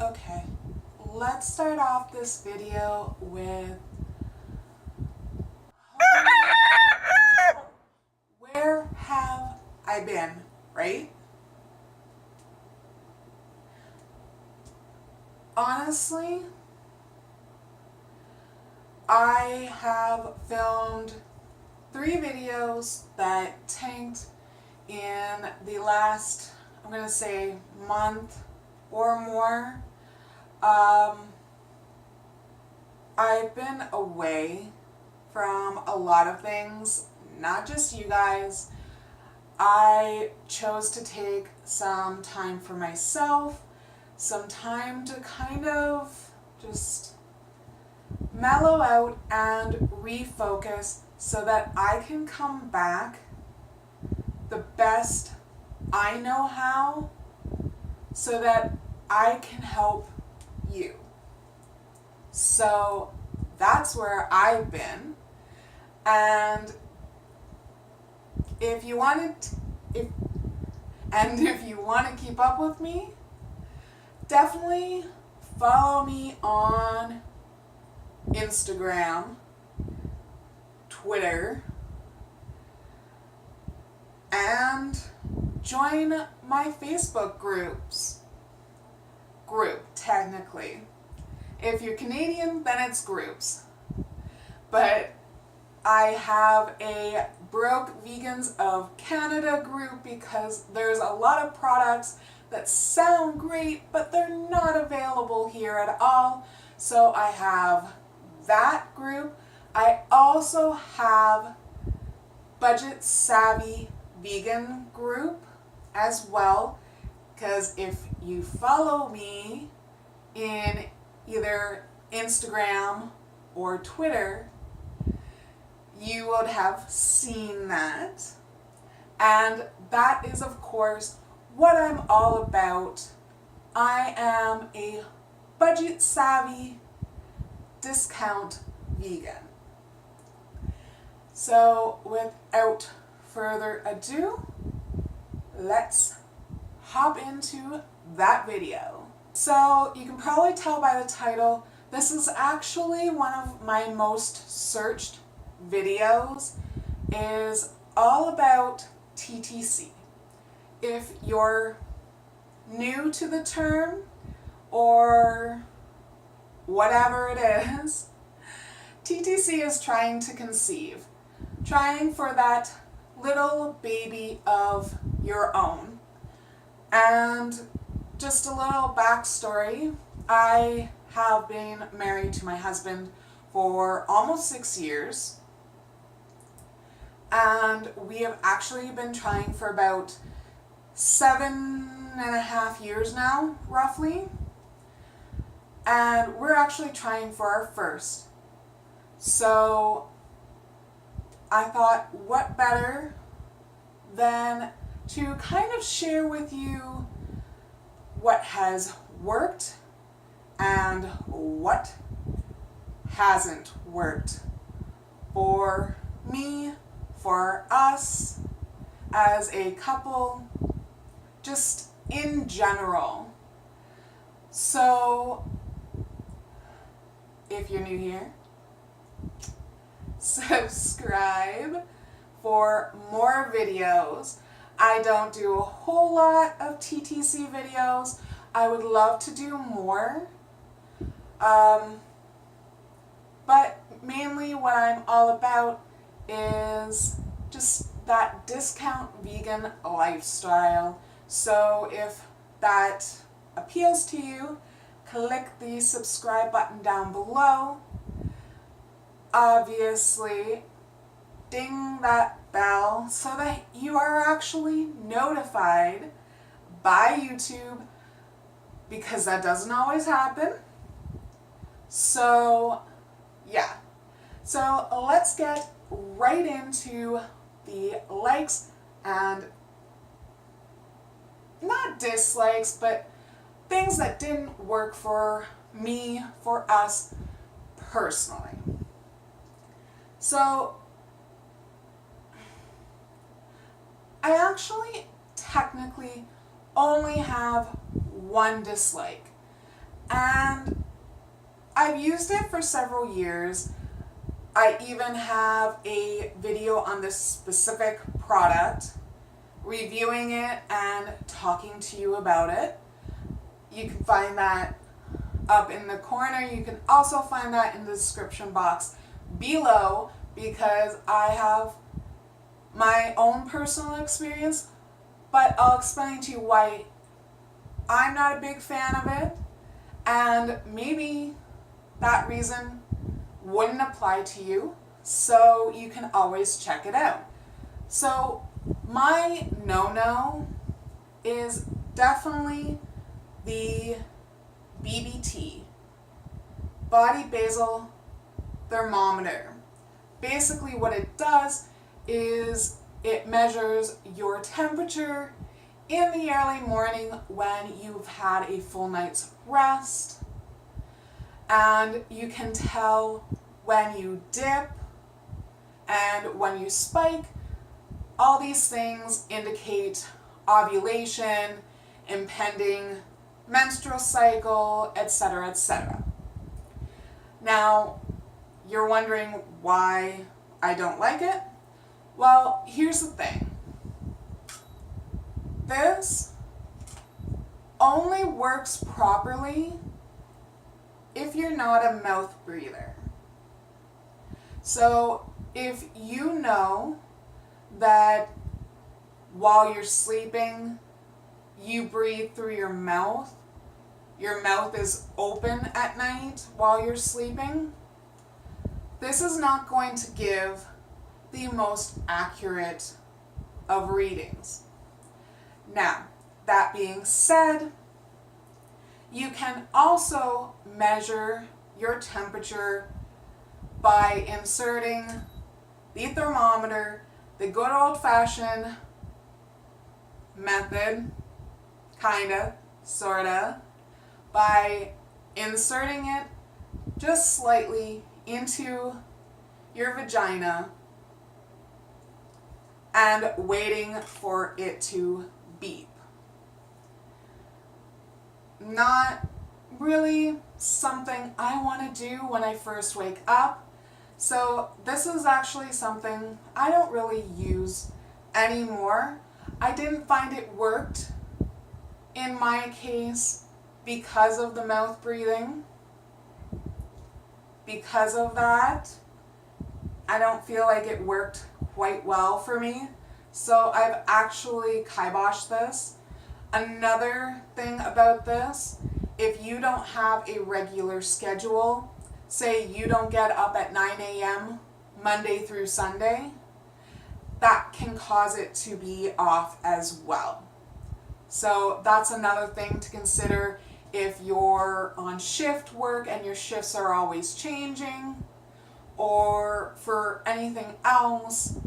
Okay, let's start off this video with where have I been, right? Honestly, I have filmed 3 videos that tanked in the last, I'm going to say, month or more. I've been away from a lot of things, not just you guys. I chose to take some time for myself, some time to kind of just mellow out and refocus so that I can come back the best I know how so that I can help you. So that's where I've been. And if you want to keep up with me, definitely follow me on Instagram, Twitter, and join my Facebook group, technically. If you're Canadian, then it's groups. But I have a Broke Vegans of Canada group because there's a lot of products that sound great, but they're not available here at all. So I have that group. I also have Budget Savvy Vegan group as well, because if you follow me in either Instagram or Twitter, you would have seen that. And that is, of course, what I'm all about. I am a budget savvy discount vegan. So without further ado, let's hop into that video. So you can probably tell by the title, this is actually one of my most searched videos. Is all about TTC. If you're new to the term or whatever it is, TTC is trying to conceive, trying for that little baby of your own. And just a little backstory, I have been married to my husband for almost 6 years. And we have actually been trying for about 7.5 years now, roughly. And we're actually trying for our first. So I thought, what better than to kind of share with you what has worked and what hasn't worked for me, for us as a couple, just in general. So if you're new here, subscribe for more videos. I don't do a whole lot of TTC videos. I would love to do more. But mainly what I'm all about is just that discount vegan lifestyle. So if that appeals to you, click the subscribe button down below. Obviously, ding that bell so that you are actually notified by YouTube, because that doesn't always happen. So yeah, so let's get right into the likes and not dislikes, but things that didn't work for me, for us personally. So I actually technically only have one dislike, And I've used it for several years. I even have a video on this specific product, reviewing it and talking to you about it. You can find that up in the corner. You can also find that in the description box below, because I have my own personal experience, but I'll explain to you why I'm not a big fan of it, and maybe that reason wouldn't apply to you, so you can always check it out. So my no-no is definitely the BBT, body basal thermometer. Basically what it does is it measures your temperature in the early morning when you've had a full night's rest, and you can tell when you dip and when you spike. All these things indicate ovulation, impending menstrual cycle, etc., etc. Now, you're wondering why I don't like it? Well, here's the thing. This only works properly if you're not a mouth breather. So if you know that while you're sleeping, you breathe through your mouth is open at night while you're sleeping, this is not going to give the most accurate of readings. Now, that being said, you can also measure your temperature by inserting the thermometer the good old-fashioned method, kinda, sorta, by inserting it just slightly into your vagina and waiting for it to beep. Not really something I want to do when I first wake up. So this is actually something I don't really use anymore. I didn't find it worked in my case because of the mouth breathing. Because of that, I don't feel like it worked quite well for me. So I've actually kiboshed this. Another thing about this, if you don't have a regular schedule, say you don't get up at 9 a.m. Monday through Sunday, that can cause it to be off as well. So that's another thing to consider if you're on shift work and your shifts are always changing, or for anything else,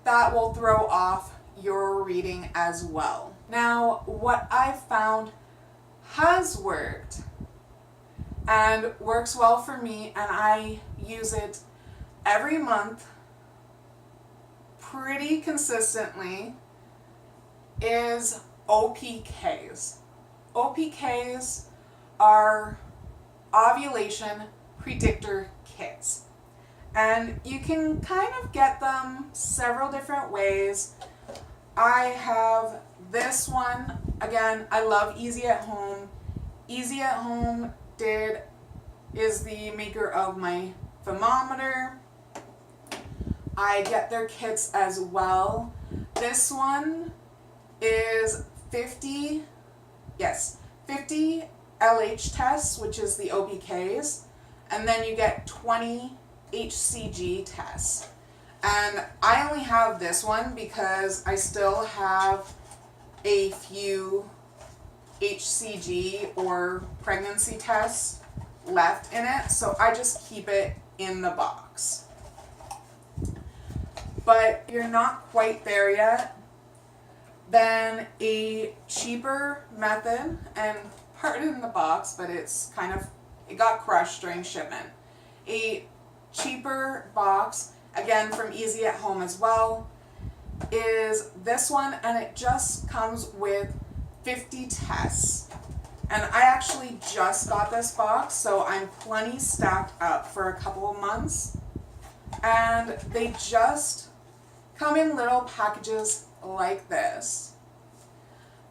that will throw off your reading as well. Now, what I've found has worked and works well for me, and I use it every month pretty consistently, is OPKs. OPKs are ovulation predictor kits, and you can kind of get them several different ways. I have this one. Again, I love Easy at Home. Easy at Home is the maker of my thermometer. I get their kits as well. This one is 50 LH tests, which is the OPKs, and then you get 20 HCG tests. And I only have this one because I still have a few HCG or pregnancy tests left in it, so I just keep it in the box. But you're not quite there yet, then a cheaper method, and pardon the box, but it got crushed during shipment. A cheaper box, again from Easy at Home as well, is this one, and it just comes with 50 tests. And I actually just got this box, so I'm plenty stacked up for a couple of months. And they just come in little packages like this.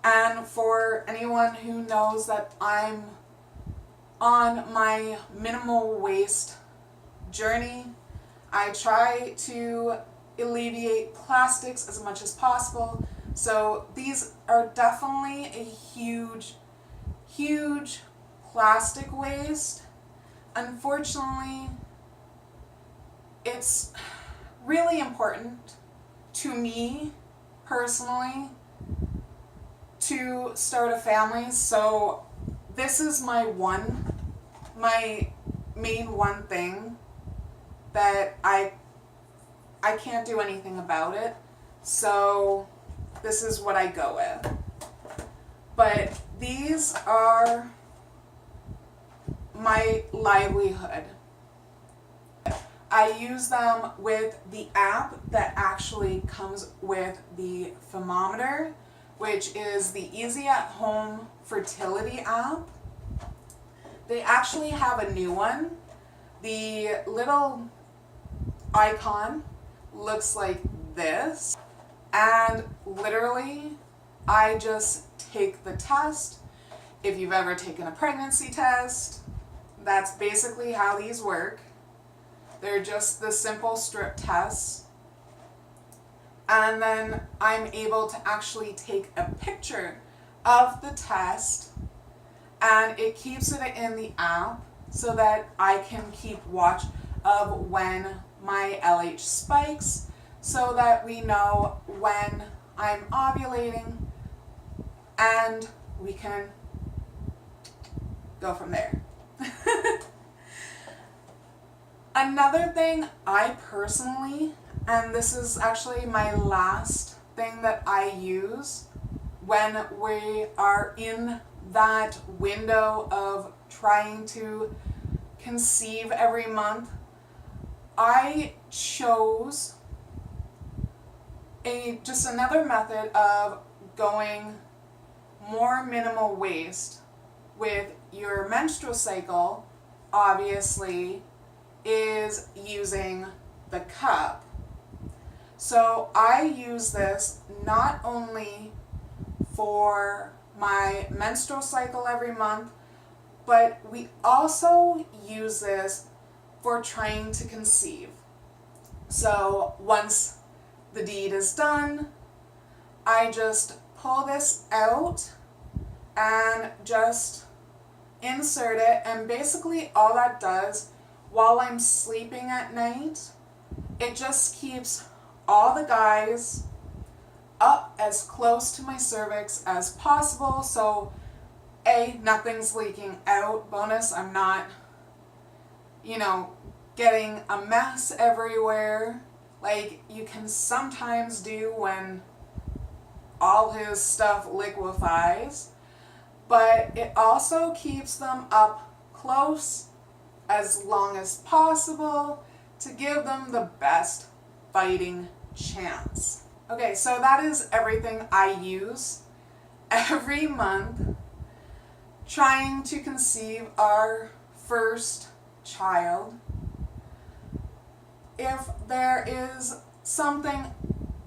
And for anyone who knows that I'm on my minimal waste journey, I try to alleviate plastics as much as possible. So these are definitely a huge plastic waste. Unfortunately, it's really important to me personally to start a family, so this is my main one thing that I can't do anything about it, so this is what I go with. But these are my livelihood. I use them with the app that actually comes with the thermometer, which is the Easy at Home Fertility app. They actually have a new one. The little icon looks like this, and literally I just take the test. If you've ever taken a pregnancy test, that's basically how these work. They're just the simple strip tests. And then I'm able to actually take a picture of the test, and it keeps it in the app so that I can keep watch of when my LH spikes, so that we know when I'm ovulating, and we can go from there. Another thing I personally, and this is actually my last thing that I use when we are in that window of trying to conceive every month, I chose just another method of going more minimal waste with your menstrual cycle, obviously, is using the cup. So I use this not only for my menstrual cycle every month, but we also use this for trying to conceive. So once the deed is done, I just pull this out and just insert it, and basically all that does while I'm sleeping at night, it just keeps all the guys up as close to my cervix as possible, so nothing's leaking out. Bonus, I'm not, getting a mess everywhere like you can sometimes do when all his stuff liquefies. But it also keeps them up close as long as possible to give them the best fighting chance. Okay, so that is everything I use every month trying to conceive our first child. If there is something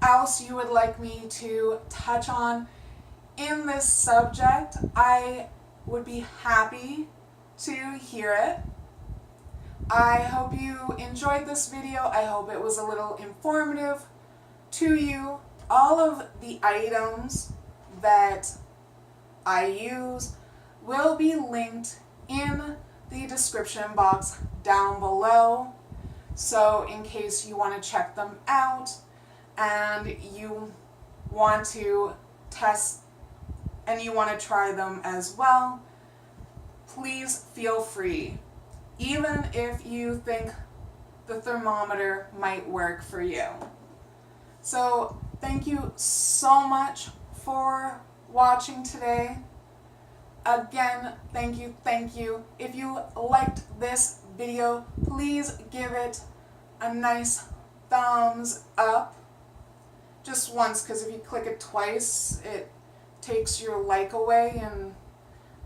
else you would like me to touch on in this subject, I would be happy to hear it. I hope you enjoyed this video. I hope it was a little informative to you. All of the items that I use will be linked in the description box down below. So in case you want to check them out and you want to test and you want to try them as well, please feel free, even if you think the thermometer might work for you. So thank you so much for watching today. Again, thank you. If you liked this video, please give it a nice thumbs up. Just once, because if you click it twice, it takes your like away, and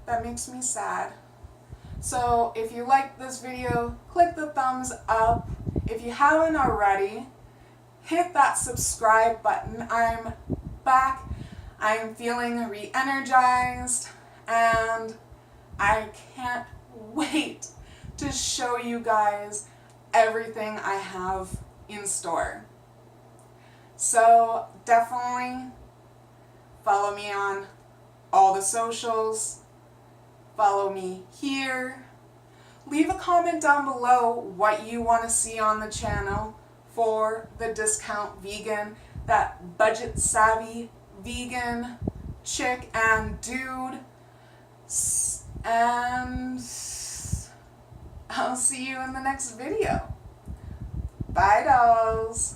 That makes me sad. So if you like this video, click the thumbs up. If you haven't already, hit that subscribe button. I'm back. I'm feeling re-energized, and I can't wait to show you guys everything I have in store. So definitely follow me on all the socials. Follow me here. Leave a comment down below what you want to see on the channel for the discount vegan, that budget savvy vegan chick and dude. And I'll see you in the next video. Bye, dolls.